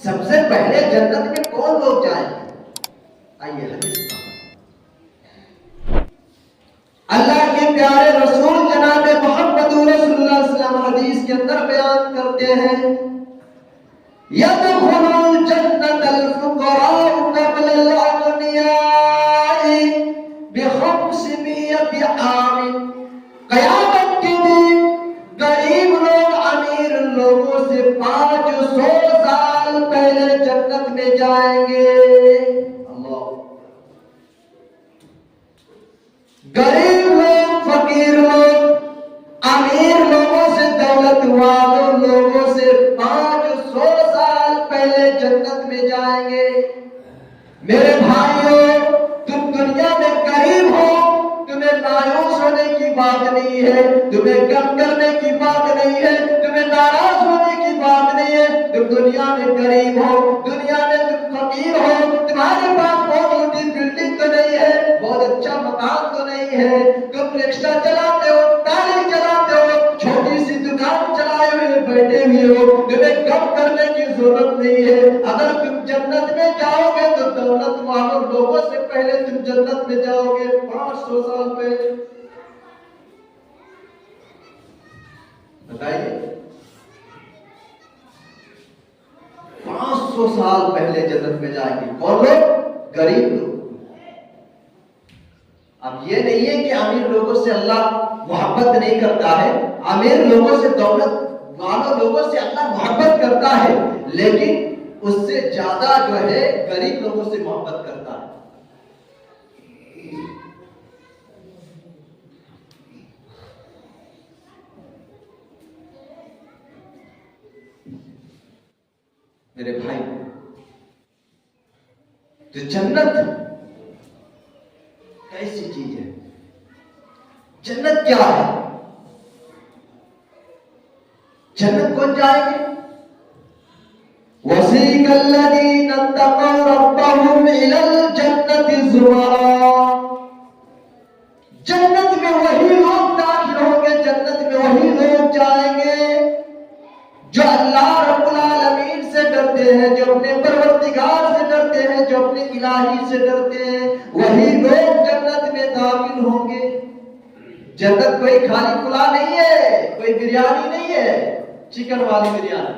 सबसे पहले जन्नत में कौन लोग जाएंगे? आइए हदीस अल्लाह के प्यारे रसूल जनाब मोहम्मद रसूलुल्लाह सल्लल्लाहु अलैहि वसल्लम हदीस के अंदर बयान करते हैं, यदखुलुल जन्नतल फुक़राउ क़ब्ल अल-अग़नियाइ बि-500 आमिन। क़यामत के दिन गरीब लोग अमीर लोगों से 500 साल पहले जन्नत में जाएंगे। अल्लाह, गरीब लोग, फकीर लोग अमीर लोगों से, दौलत वालों लोगों से 500 साल पहले जन्नत में जाएंगे। मेरे भाइयों, तुम दुनिया में गरीब हो, तुम्हें मायूस होने की बात नहीं है, तुम्हें गम करने की बात नहीं है, तुम्हें नाराज होने की बात नहीं है। तुम दुनिया में गरीब हो, दुनिया में तुम फकीर हो, तुम्हारे पास बहुत ऊंची बिल्डिंग तो नहीं है, बहुत अच्छा मकान तो नहीं है, तुम रिक्शा चलाते हो, टाली चलाते हो, छोटी सी दुकान चलाए हुए बैठे हुए हो, तुम्हें गम करने की जरूरत नहीं है। अगर तुम जन्नत में जाओगे तो दौलत वालों लोगों से पहले तुम जन्नत में जाओगे, 500 साल पहले। बताइए, 500 साल पहले जन्नत में जाएंगे कौन लोग? गरीब लोग। अब ये नहीं है कि अमीर लोगों से अल्लाह मोहब्बत नहीं करता है, अमीर लोगों से, दौलत वालों लोगों से अल्लाह मोहब्बत करता है, लेकिन उससे ज्यादा जो है गरीब लोगों से मोहब्बत करता है। मेरे भाई, तो जन्नत कैसी चीज है? जन्नत क्या है? जन्नत कौन जाएंगे? वसीकल्लज़ीना तक़ौ रब्बहुम इलल जन्नति ज़ुमरा। जन्नत में वही लोग दाखिल होंगे, जन्नत में वही लोग जाएंगे जो अल्लाह रब्बुल आलमीन से डरते हैं, जो अपने परवरदिगार से डरते हैं, जो अपने इलाही से डरते हैं, वही लोग जन्नत में दाखिल होंगे। जन्नत कोई खाली पुलाव नहीं है, कोई बिरयानी नहीं है, चिकन वाली बिरयानी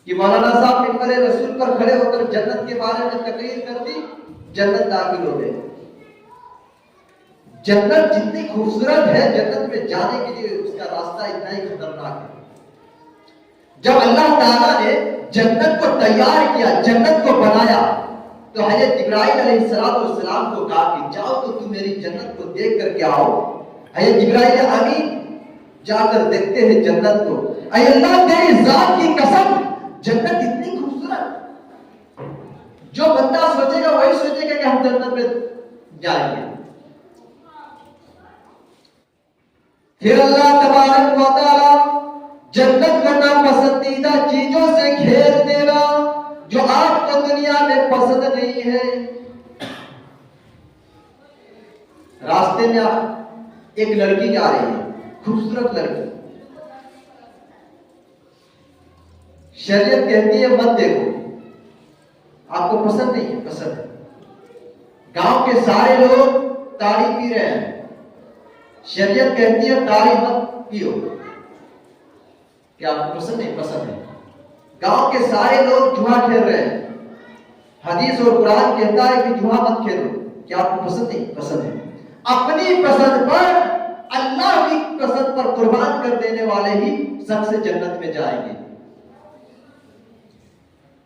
कि मौलाना साहब मिंबर रसूल पर खड़े होकर जन्नत के बारे में तकरीर कर दी, जन्नत दाखिल हो गए। जन्नत जितनी खूबसूरत है, जन्नत में जाने के लिए उसका रास्ता इतना ही खतरनाक है। जब अल्लाह ताला ने जन्नत को तैयार किया, जन्नत को बनाया, तो हज़रत इब्राहीम अलैहिस्सलाम को कहा कि जाओ तो तुम मेरी जन्नत को देख करके आओ। हज़रत इब्राहीम आमीन जाकर देखते हैं जन्नत को। ऐ अल्लाह, तेरी जात की कसम, जन्नत इतनी खूबसूरत, जो बंदा सोचेगा वही सोचेगा कि हम जन्नत में जाएंगे। फिर अल्लाह तबारक व तआला जन्नत को नापसंदीदा चीजों से घेर देगा जो आपको दुनिया में पसंद नहीं है। रास्ते में एक लड़की जा रही है, खूबसूरत लड़की, शरीयत कहती है मत देखो, आपको पसंद नहीं है, पसंद है। गांव के सारे लोग ताड़ी पी रहे हैं, शरीयत कहती है ताड़ी मत पियो, क्या आपको पसंद नहीं? पसंद है। गांव के सारे लोग जुआ खेल रहे हैं, हदीस और कुरान कहता है कि जुआ मत खेलो, क्या आपको पसंद नहीं? पसंद है। अपनी पसंद पर, अल्लाह की पसंद पर कुर्बान कर देने वाले ही सबसे जन्नत में जाएंगे।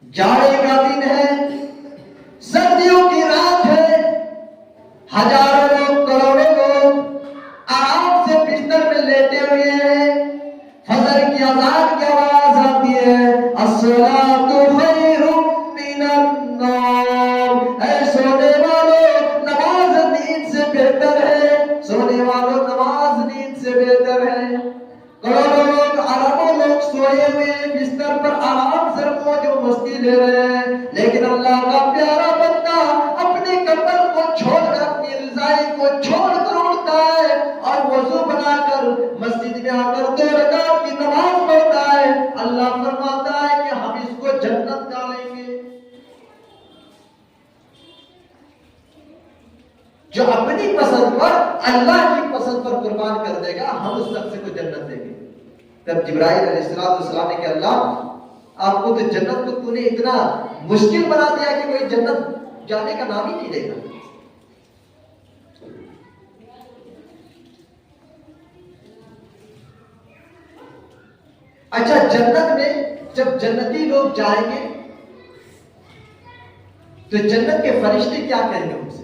जाड़े का दिन है, सर्दियों की रात है, हजारों लोग, करोड़ों लोग आराम से बिस्तर में लेटे हुए हैं। फजर की अज़ान की आवाज आती है, अस्सलातु खैरुम मिनन नौम। ऐ सोने वालों, नमाज नींद से बेहतर है, सोने वालों नमाज नींद से बेहतर है। करोड़ों लोग, अरबों लोग सोए हुए बिस्तर पर आराम से मौज मस्ती ले रहे हैं, लेकिन अल्लाह का प्यारा बंदा अपने कंबल को छोड़कर, अपनी रज़ाई को छोड़कर उठता है और वजू बनाकर मस्जिद में आकर 2 रकात की नमाज पढ़ता है। अल्लाह फरमाता है कि हम इसको जन्नत डालेंगे। अपनी पसंद पर, अल्लाह की पसंद पर कुर्बान कर देगा, हम उस शख्स को जन्नत देंगे। तब जिब्राइल अलैहिस्सलाम ने कहा, अल्लाह आपको तो जन्नत को तूने इतना मुश्किल बना दिया कि कोई जन्नत जाने का नाम ही नहीं लेगा। अच्छा, जन्नत में जब जन्नती लोग जाएंगे तो जन्नत के फरिश्ते क्या कहेंगे उनसे?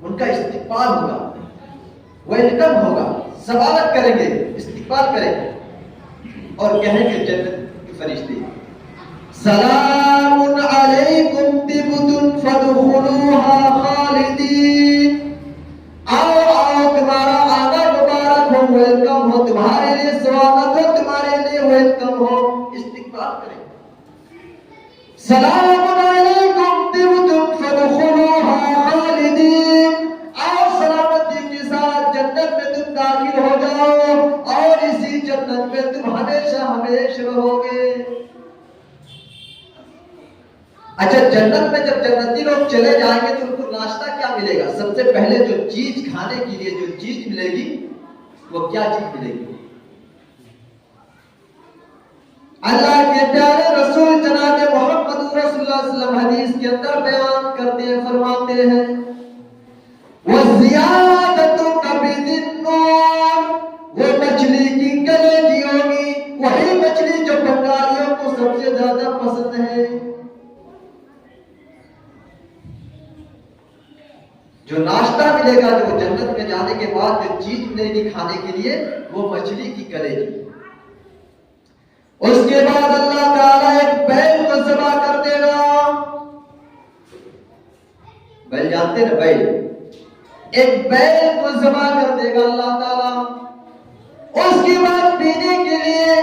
उनका इस्तिकबाल होगा, वेलकम होगा, स्वागत करेंगे, इस्तिकबाल करेंगे और कहेंगे जन्नत के फरिश्ते, सलामुन अलैकुम तिबतुन फदखुलूहा खालिदीन। आओ आओ, तुम्हारा आना मुबारक हो, वेलकम हो, तुम्हारे लिए स्वागत हो, तुम्हारे लिए वेलकम हो, इस्तिकबाल करेंगे। सलामुन अलैकुम तिबतुन फदखुलूहा खालिदीन। आओ सलामती के साथ जन्नत में तुम दाखिल हो जाओ और इसी जन्नत में तुम हमेशा हमेशा रहोगे। अच्छा, जन्नत में जब जन्नती लोग चले जाएंगे तो उनको नाश्ता क्या मिलेगा? सबसे पहले जो चीज खाने के लिए जो चीज मिलेगी वो क्या चीज मिलेगी? अल्लाह के प्यारे रसूल जनाब मोहम्मद रसूलुल्लाह सल्लल्लाहु अलैहि वसल्लम हदीस के अंदर बयान करते हैं, फरमाते हैं, वज़ियादतु कबिदिन नूर, वो मछली की कलेजी होगी, वही मछली जो बंगालियों को सबसे ज्यादा पसंद है। जो नाश्ता मिलेगा, जो जन्नत में जाने के बाद जो चीज मिलेगी खाने के लिए, वो मछली की कलेजी। उसके बाद अल्लाह ताला एक बैल को ज़बह कर देगा। बैल जानते हैं ना, बैल, एक बैल को ज़बह कर देगा अल्लाह ताला। उसके बाद पीने के लिए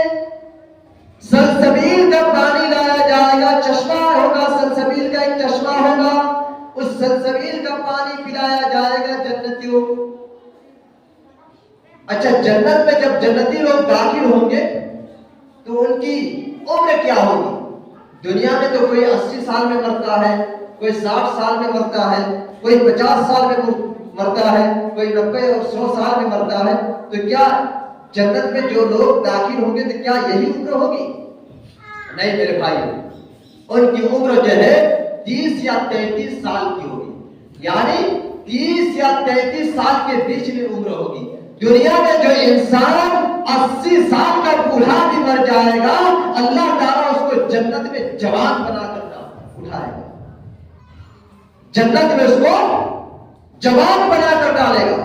सलसबील का पानी लाया जाएगा, चश्मा होगा, सलसबील का एक चश्मा होगा, उस सलसबील का पानी पिलाया जाएगा जन्नतियों को। अच्छा, जन्नत में जब जन्नती लोग दाखिल होंगे तो उनकी उम्र क्या होगी? दुनिया में तो कोई 80 साल में मरता है, कोई 60 साल में मरता है, कोई 50 साल में मरता है, कोई 90 और 100 साल में मरता है। तो क्या जन्नत में जो लोग दाखिल होंगे तो क्या यही उम्र होगी? नहीं मेरे भाई, उनकी उम्र जो है 30 या 33 साल की होगी, यानी 30 या 33 साल के बीच में उम्र होगी। दुनिया में जो इंसान 80 साल का बूढ़ा भी मर जाएगा, अल्लाह ताला उसको जन्नत में जवान बनाकर उठाएगा, जन्नत में उसको जवान बनाकर डालेगा।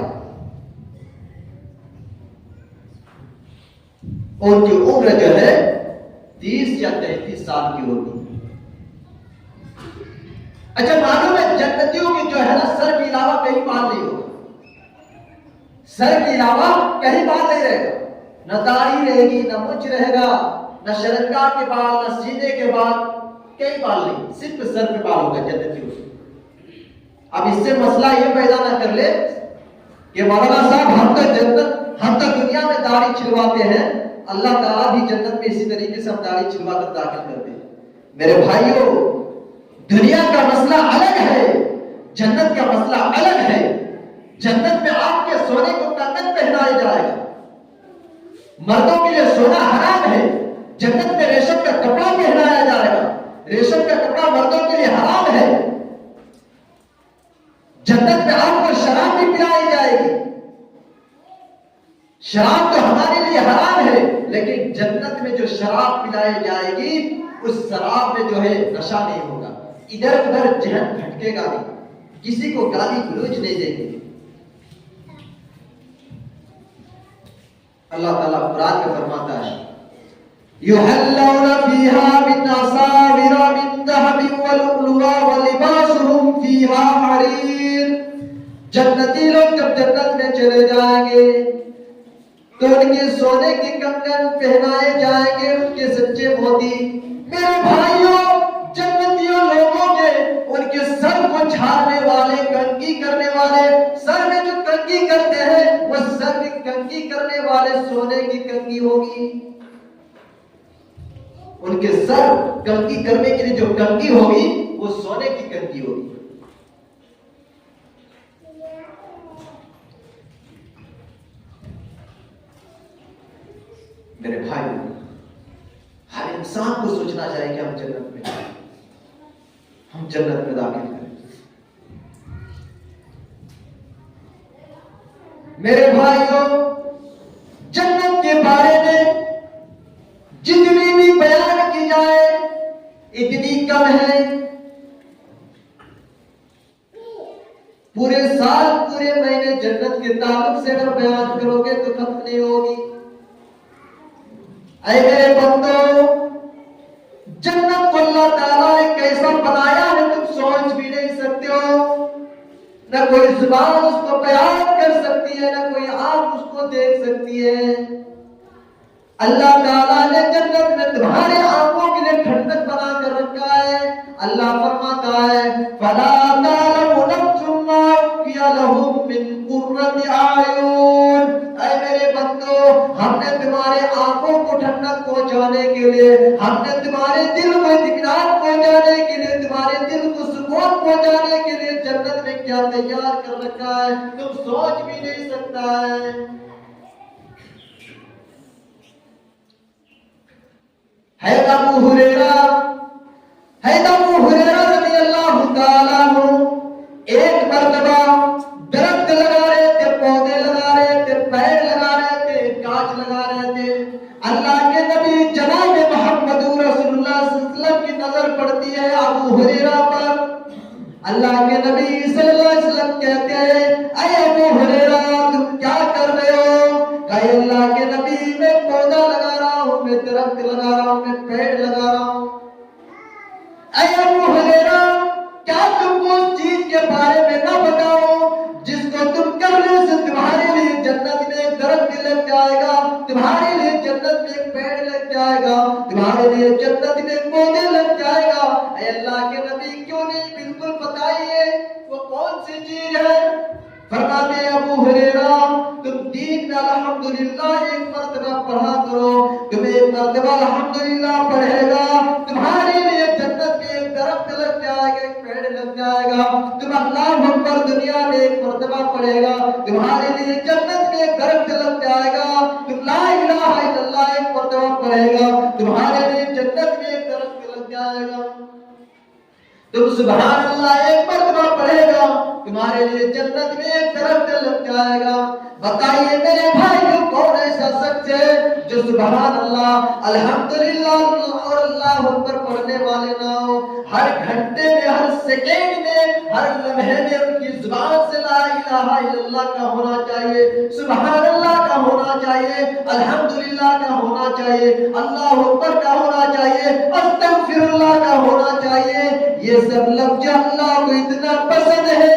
उनकी उम्र जो है 30 या 33 साल की होगी। अच्छा, मालूम है जन्नतियों की जो है ना, सर के अलावा कहीं बाल नहीं होगा, सर के अलावा कहीं बाल नहीं रहेगा, न दाढ़ी रहेगी, न मुछ रहेगा, न शरंगा के बाल, न सीने के बाल, कई बाल नहीं, सिर्फ सर पे बाल होगा जन्नतियों से। अब इससे मसला ये पैदा ना कर ले कि मौलाना साहब हम तो दुनिया में दाढ़ी छिलवाते हैं, अल्लाह ताला भी जन्नत में इसी तरीके से हम दाढ़ी छिलवा कर दाखिल करते हैं। मेरे भाइयों, दुनिया का मसला अलग है, जन्नत का मसला अलग है। जन्नत में आपके सोने को कंगन पहनाया जाएगा, मर्दों के लिए सोना हराम है। जन्नत में रेशम का कपड़ा पहनाया जाएगा, रेशम का कपड़ा मर्दों के लिए हराम है। जन्नत में आपको शराब भी पिलाई जाएगी। शराब तो हमारे लिए हराम है, लेकिन जन्नत में जो शराब पिलाई जाएगी उस शराब में जो है नशा नहीं होगा, इधर उधर जहन भटकेगा नहीं, किसी को गाली गलौज नहीं देंगे। अल्लाह ताला कुरान में फरमाता है, युहल्लौना फीहा मिन असाविरा मिन दहबिन व लुलुआ व लिबासुहुम फीहा हरीर। जन्नती लोग जब जन्नत में चले जाएंगे तो उनके सोने के कंगन पहनाए जाएंगे, उनके सच्चे मोती। मेरे भाइयों, जन्नतियों लोगों के उनके सर को झाड़ने वाले, कंघी करने वाले, सर में जो कंघी करते हैं वो सर में कंघी करने वाले सोने की कंघी होगी। उनके सर कंघी करने के लिए जो कंघी होगी वो सोने की कंघी होगी। इंसान को सोचना चाहिए कि हम जन्नत में जाएं, हम जन्नत में दाखिल करें। मेरे भाइयों, जन्नत के बारे में जितनी भी बयान की जाए इतनी कम है। पूरे साल पूरे महीने जन्नत के ताल्लुक से अगर बयान करोगे तो खत्म नहीं होगी। ऐ मेरे बंदो, जन्नत को अल्लाह ताला ने कैसा बनाया है तुम सोच भी नहीं सकते हो। न कोई जुबान उसको बयान कर सकती है, न कोई आंख उसको देख सकती है। अल्लाह ताला ने जन्नत में तुम्हारे आंखों के लिए ठंडक बना कर रखा है। अल्लाह फरमाता है फला तालमु नफ्सुम मा उख्फिया लहुम मिन कुर्रति आयुन। ऐ मेरे बंदो, हमने तुम्हारे आंखों को ठंडक पहुंचाने के लिए, हमने तुम्हारे दिल को इत्मीनान पहुंचाने के लिए, तुम्हारे दिल को सुकून पहुंचाने के लिए जन्नत में क्या तैयार कर रखा है तुम सोच भी नहीं सकता है। अबू हुरैरा रज़ियल्लाहु ताला अन्हु एक मर्तबा दरख्त लगा रहे थे, पौधे लगा रहे थे, पेड़ लगा रहे थे, गाछ लगा रहे थे। अल्लाह के नबी जनाब मोहम्मद रसूलुल्लाह सल्लल्लाहु अलैहि वसल्लम की नजर पड़ती है अबू हुरैरा पर। अल्लाह के नबी सल्लल्लाहु अलैहि वसल्लम कहते हैं ऐ अबू हुरैरा तुम क्या कर रहे हो? कहे अल्लाह के नबी मैं पौधा लगा रहा हूँ, मैं दरख्त लगा रहा हूँ, मैं पेड़ लगा रहा हूँ। ऐ अबू हुरैरा क्या तुमको उस चीज के बारे में ना बताओ जिसको तुम करने से तुम्हारे लिए जन्नत में एक दरख्त लग जाएगा, तुम्हारे लिए जन्नत में एक पेड़ लग जाएगा, तुम्हारे लिए जन्नत में एक पौधे लग जाएगा। ऐ अल्लाह के नबी क्यों नहीं, बिल्कुल बताइए वो कौन सी चीज है। फरमाते अबू हुरैरा तुम दीन में अल्हम्दुलिल्लाह एक मर्तबा पढ़ा करो, तुम एक मर्तबा अल्हम्दुलिल्लाह पढ़ेगा तुम्हारे लिए जन्नत में एक दरख्त लग जाएगा, एक पेड़ लग जाएगा। तुम अल्लाहु अकबर दुनिया में एक मर्तबा पढ़ेगा तुम्हारे लिए जन्नत में एक दरख्त लग जाएगा। तुम ला इलाहा इल्लल्लाह एक मर्तबा पढ़ेगा तुम्हारे लिए जन्नत में एक दरख्त लग जाएगा। तुम सुभान अल्लाह एक मर्तबा पढ़ेगा तुम्हारे लिए जन्नत में एक दरख्त लग जाएगा। बताइए मेरे भाइयों कौन ऐसा शख्स है जो सुभान अल्लाह अल्हम्दुलिल्लाह और अल्लाह अकबर पढ़ने वाले ना हो। हर घंटे में, हर सेकेंड में, हर लम्हे में उनकी जुबान से ला इलाहा इल्लल्लाह का होना चाहिए, सुभान अल्लाह का होना चाहिए, अल्हम्दुलिल्लाह का होना चाहिए, अल्लाह अकबर का होना चाहिए, अस्तगफिरुल्लाह का होना चाहिए। ये सब लफ्ज़ अल्लाह को इतना पसंद है।